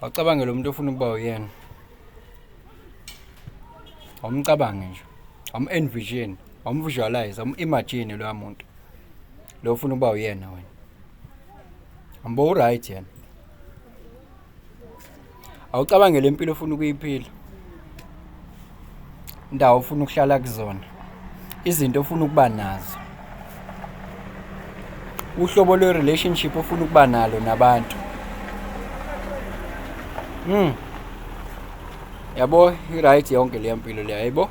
Awucabange lo muntu ofuna ukuba uyena. Awumcabange nje. Envision, visualize, imagine lo muntu. Lo ufuna ukuba uyena wena. Ambo right yena. Awucabange lempilo ufuna ukuyiphila. Indawo ufuna ukuhlala kuzona. Izinto ufuna ukuba nazo. Uhlobo lwe relationship ufuna ukuba nalo nabantu. Yabo right yonke le mpilo le hayibo.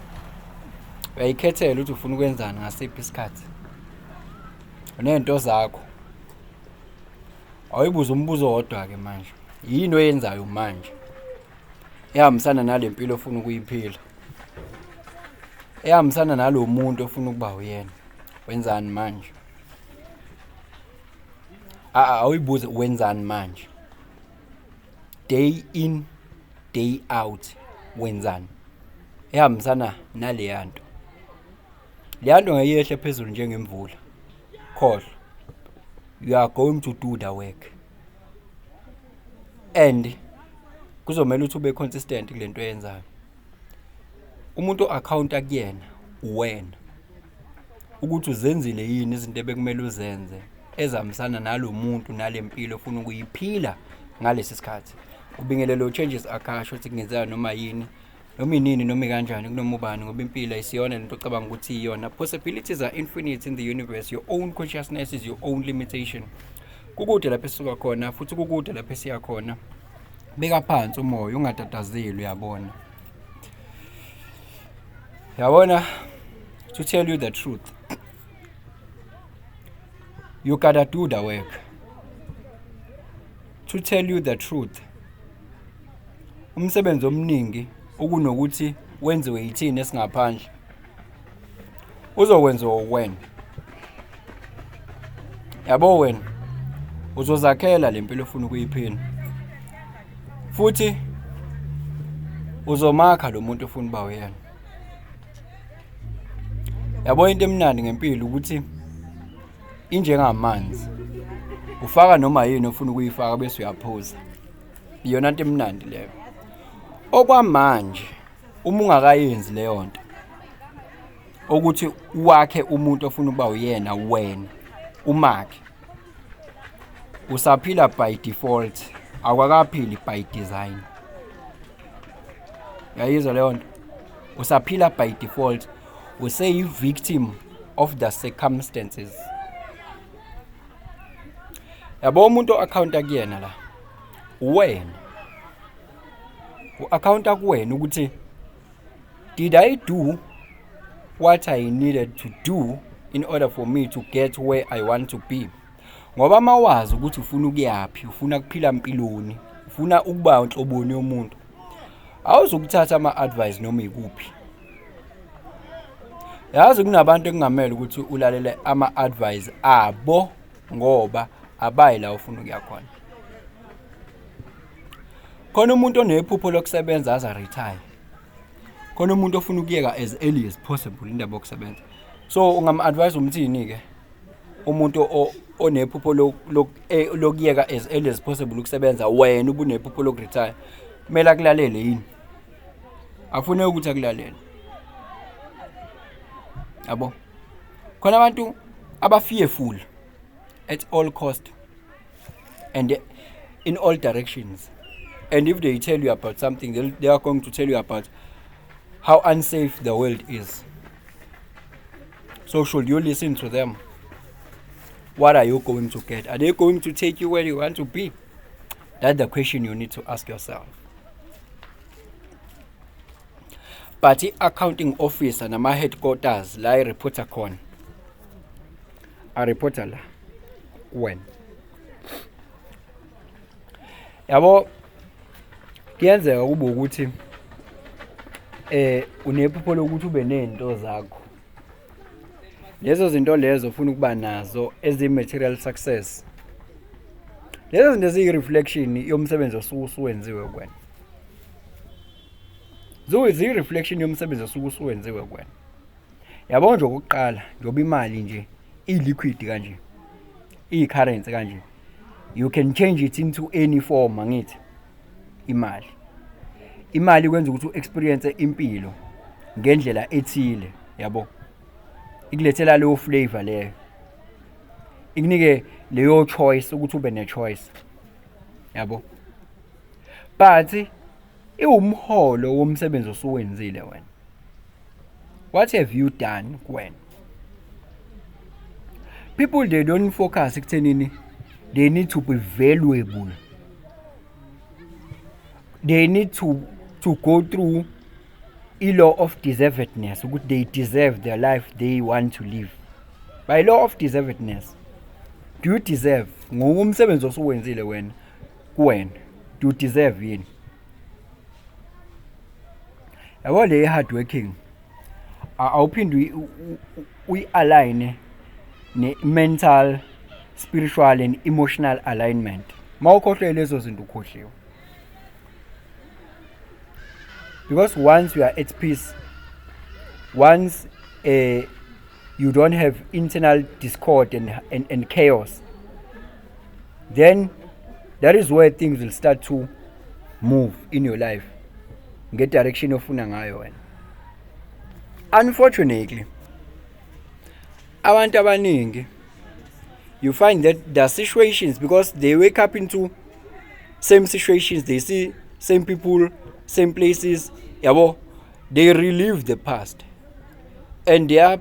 Uyayikhethela ukuthi ufuna ukwenzani ngasiphi isikhathi. Unento zakho. Ayibuza umbuzo wodwa ke manje. Yini oyenzayo manje? Ehambisana nalempilo ofuna ukuyiphila. Ehambisana nalo muntu ofuna ukuba uyena. Wenzani manje? Ayibuze wenzani manje? Day in, day out wenzani? Ehambisana nale yanto. Le yanto ngayehle phezulu njengemvula. Khohlwa. You are going to do the work. And kuzomela ukuthi ube consistent kulento oyenzayo. Umuntu accounta kuyena wena. Ukuthi uzenzile yini izinto ebekumele uzenze ezihambisana nalo muntu nalempilo ofuna ukuyiphila ngalesi sikhathi. Ubingelelo changes akasho ukuthi kungenzeka noma yini, noma inini noma kanjani kunoma ubani ngoba impilo ayisiyona lento ocabanga ukuthi iyona. Possibilities are infinite in the universe. Your own consciousness is your own limitation. Kukude lapho esuka khona futhi kukude lapho esiya khona. Beka phansi umoya ungatatazeli uyabona. Yabona, to tell you the truth. You gotta do the work. To tell you the truth. Umsebenzi omningi ukunokuthi wenziwe yithini esingaphandle. Uzokwenziwa wena. Yabo wena uzozakhela lempilo ofuna ukuyiphila. Futhi uzomakha lo muntu ofuna uba uyena. Yabo into emnandi ngempilo ukuthi injengamanzi. Ufaka noma yini ofuna ukuyifaka bese uyaphuza. Iyona into emnandi leyo. Okwamanje uma ungakayenzi leyo nto ukuthi wakhe umuntu ofuna ukuba uyena wena umakhe usaphila by default akwakaphili by design. Yayizwa leyo nto usaphila by default useyi victim of the circumstances. Yabo umuntu accounta kuyena la wena u-accounta kuwena ukuthi did I do what I needed to do in order for me to get where I want to be. Ngoba mawazi ukuthi ufuna ukuyapi, ufuna kuphila empilweni, ufuna ukuba unhloboni yomuntu, awuzukuthatha ama-advice noma ikuphi. Yazi kunabantu ekungamela ukuthi ulalele ama-advice abo ngoba abayi la ufuna ukuya khona. Khona umuntu onephupho lokusebenza aza retire. Khona umuntu ofuna ukuyeka as early as possible indaba yokusebenza. So ungam-advise umthini ke umuntu onephupho lokuyeka as early as possible ukusebenza wena ubunephupho lokuretire. Kumele akulalele yini? Afune ukuthi akulalele. Yabo. Khona abantu aba-fearful at all cost and in all directions. And if they tell you about something, they are going to tell you about how unsafe the world is. So should you listen to them? What are you going to get? Are they going to take you where you want to be? That's the question you need to ask yourself. But accounting officer nama headquarters la reporter khona. A reporter la when. Yabo kuyenzeka kube ukuthi unephupho lokuthi ube nento zakho. Lezo zinto lezo ufuna ukuba nazo ezi-material success. Lezo zinto ziyi-reflection yomsebenzi osuwenziwe kwena. Ziyi-reflection yomsebenzi osuwenziwe kwena. Yabo nje okokuqala njoba imali nje i-liquid kanje, i-currency kanje. You can change it into any form angithi. imali kwenza ukuthi u-experience impilo ngendlela ethile, yabo, ikulethela leyo flavor leyo, ikunike leyo choice ukuthi ube ne-choice, yabo. But iwumholo womsebenzi osuwenzile wena. What have you done kuwena? People, they don't focus ekuthenini they need to be valuable. They need to go through a law of deservedness. They deserve the life they want to live. By law of deservedness, do you deserve? Ngomsebenzi osuwenzile wena kuwena, do you deserve yini? Yabo le hard working awuphindi uyi-align ne-mental, spiritual and emotional alignment. Mawukhohlwe lezo zinto ukhohliwe. Because once you are at peace, once you don't have internal discord and chaos, then that is where things will start to move in your life. Get direction ofuna ngayo wena. Unfortunately, abantu abaningi, you find that there are situations, because they wake up into same situations, they see same people, same places, yabo, they relive the past, and their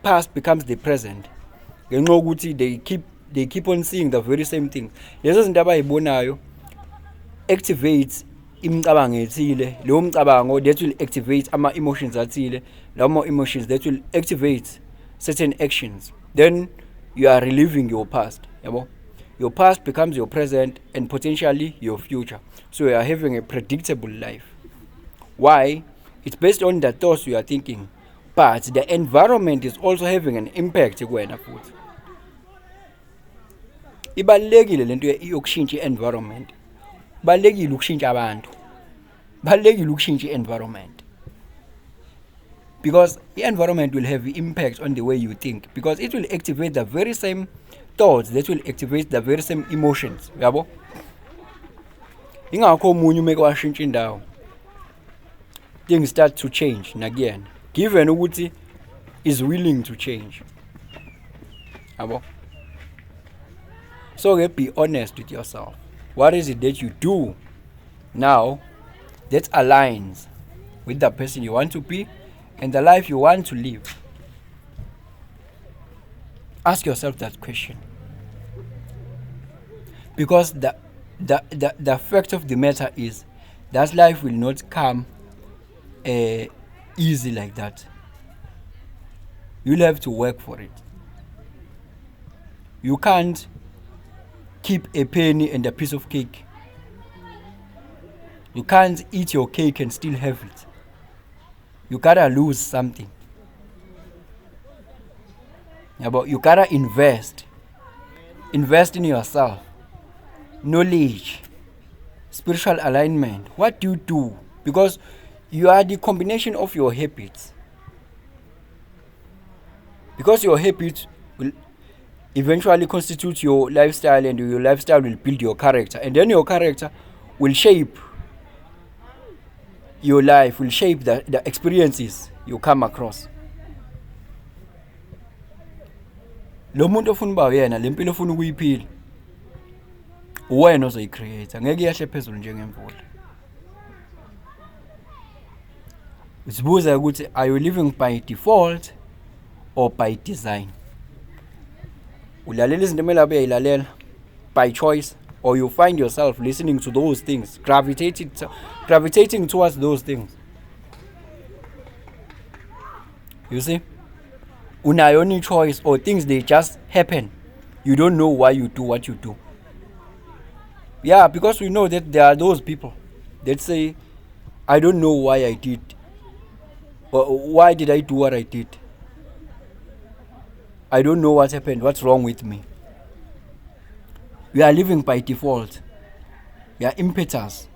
past becomes the present. They keep on seeing the very same thing. Lezo zinto abayibonayo activates imicabango ethile, leyo mcabango that will activate ama emotions athile, lawo emotions that will activate certain actions. Then you are reliving your past, yabo. Your past becomes your present and potentially your future. So you are having a predictable life. Why? It's based on the thoughts you are thinking, but the environment is also having an impact kuwena futhi. Ibalekile lento yokushintsha i-environment. Balekile ukushintsha abantu. Balekile ukushintsha i-environment. Because the environment will have impact on the way you think, because it will activate the very same thoughts that will activate the very same emotions, yabo. Ingakho omunye umeke washintsha indawo, things start to change again, given ukuthi is willing to change, yabo. So be honest with yourself. What is it that you do now that aligns with the person you want to be and the life you want to live? Ask yourself that question. Because the fact of the matter is that life will not come easy like that. You'll have to work for it. You can't keep a penny and a piece of cake. You can't eat your cake and still have it. You gotta lose something. Yeah, but you gotta invest. Invest in yourself. Knowledge. Spiritual alignment. What do you do? Because you are the combination of your habits. Because your habits will eventually constitute your lifestyle, and your lifestyle will build your character. And then your character will shape your life, will shape the experiences you come across. Lo muntu ofuna uba yena, le mpilo ofuna ukuyiphila, wena ozoyicreate, ngeke yahle phezulu njengemvula. Uzibuza ukuthi, are you living by default or by design? Ulalela izinto emele abe uyayilalela by choice, or you find yourself listening to those things, gravitating towards those things. You see? Unayo ni choice, or things they just happen. You don't know why you do what you do. Yeah, because we know that there are those people that say, I don't know why I did, or why did I do what I did? I don't know what happened, what's wrong with me. We are living by default. We are impetus.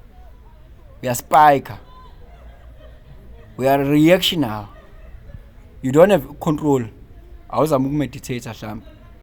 We are spiker. We are reactional. You don't have control. Awuzama ukumeditate mhlambe.